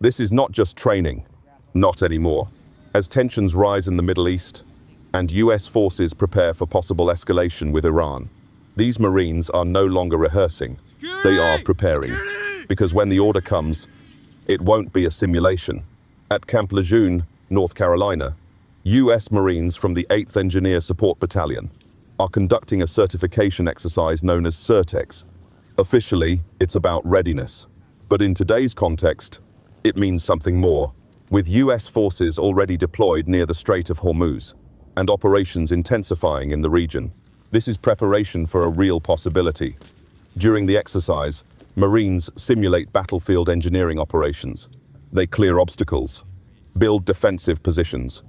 This is not just training, not anymore. As tensions rise in the Middle East and US forces prepare for possible escalation with Iran, these Marines are no longer rehearsing, they are preparing. Because when the order comes, it won't be a simulation. At Camp Lejeune, North Carolina, US Marines from the 8th Engineer Support Battalion are conducting a certification exercise known as CERTEX. Officially, it's about readiness. But in today's context, it means something more. With US forces already deployed near the Strait of Hormuz and operations intensifying in the region, this is preparation for a real possibility. During the exercise, Marines simulate battlefield engineering operations. They clear obstacles, build defensive positions,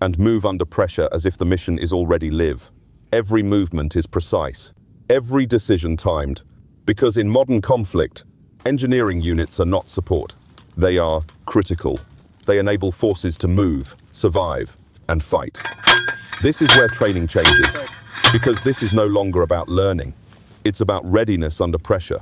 and move under pressure as if the mission is already live. Every movement is precise, every decision timed, because in modern conflict, engineering units are not support. They are critical. They enable forces to move, survive, and fight. This is where training changes, because this is no longer about learning. It's about readiness under pressure.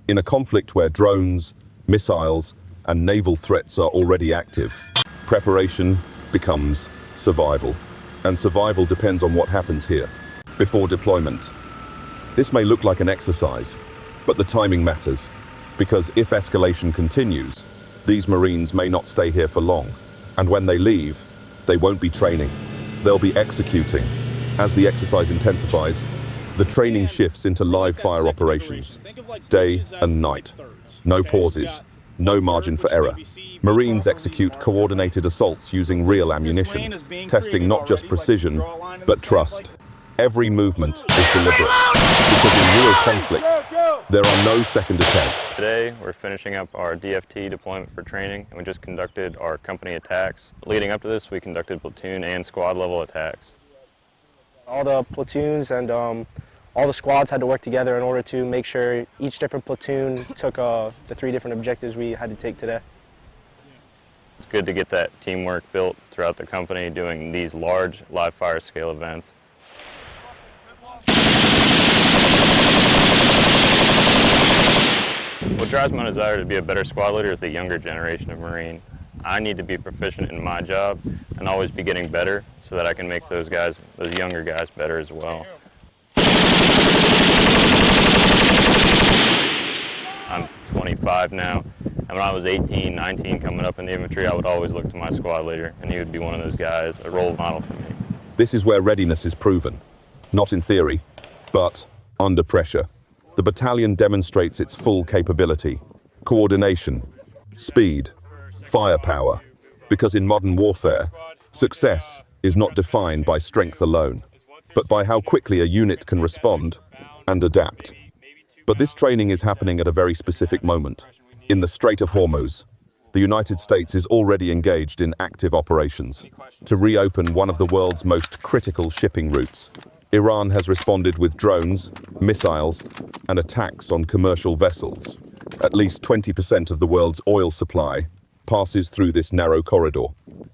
In a conflict where drones, missiles, and naval threats are already active, preparation becomes survival. And survival depends on what happens here, before deployment. This may look like an exercise, but the timing matters, because if escalation continues, these Marines may not stay here for long. And when they leave, they won't be training, they'll be executing. As the exercise intensifies, the training shifts into live fire operations, day and night. No pauses, no margin for error. Marines execute coordinated assaults using real ammunition, testing not just precision, but trust. Every movement is deliberate, because in real conflict, there are no second attempts. Today, we're finishing up our DFT deployment for training, and we just conducted our company attacks. Leading up to this, we conducted platoon and squad level attacks. All the platoons and all the squads had to work together in order to make sure each different platoon took the 3 different objectives we had to take today. It's good to get that teamwork built throughout the company doing these large live fire scale events. What drives my desire to be a better squad leader is the younger generation of Marine. I need to be proficient in my job and always be getting better so that I can make those younger guys better as well. I'm 25 now, and when I was 18, 19 coming up in the infantry, I would always look to my squad leader, and he would be one of those guys, a role model for me. This is where readiness is proven, not in theory, but under pressure. The battalion demonstrates its full capability, coordination, speed, firepower, because in modern warfare, success is not defined by strength alone, but by how quickly a unit can respond and adapt. But this training is happening at a very specific moment. In the Strait of Hormuz, the United States is already engaged in active operations to reopen one of the world's most critical shipping routes. Iran has responded with drones, missiles, and attacks on commercial vessels. At least 20% of the world's oil supply passes through this narrow corridor.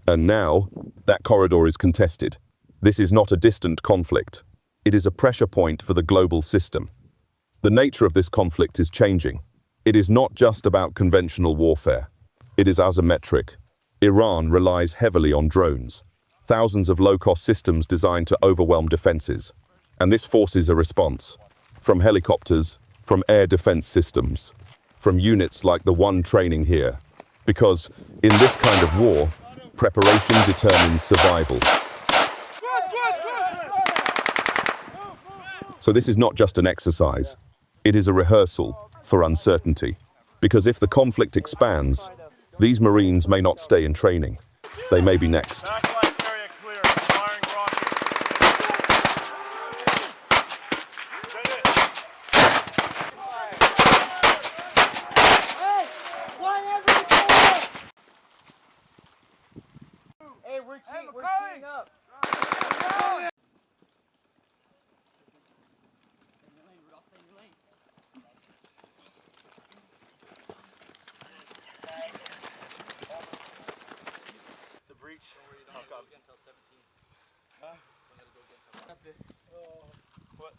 And now, that corridor is contested. This is not a distant conflict. It is a pressure point for the global system. The nature of this conflict is changing. It is not just about conventional warfare. It is asymmetric. Iran relies heavily on drones, thousands of low-cost systems designed to overwhelm defenses. And this forces a response, from helicopters, from air defense systems, from units like the one training here. Because in this kind of war, preparation determines survival. So this is not just an exercise. It is a rehearsal for uncertainty. Because if the conflict expands, these Marines may not stay in training. They may be next. Hey, we're teeing up. The breach. Until 17. Huh? We gotta go get this. What?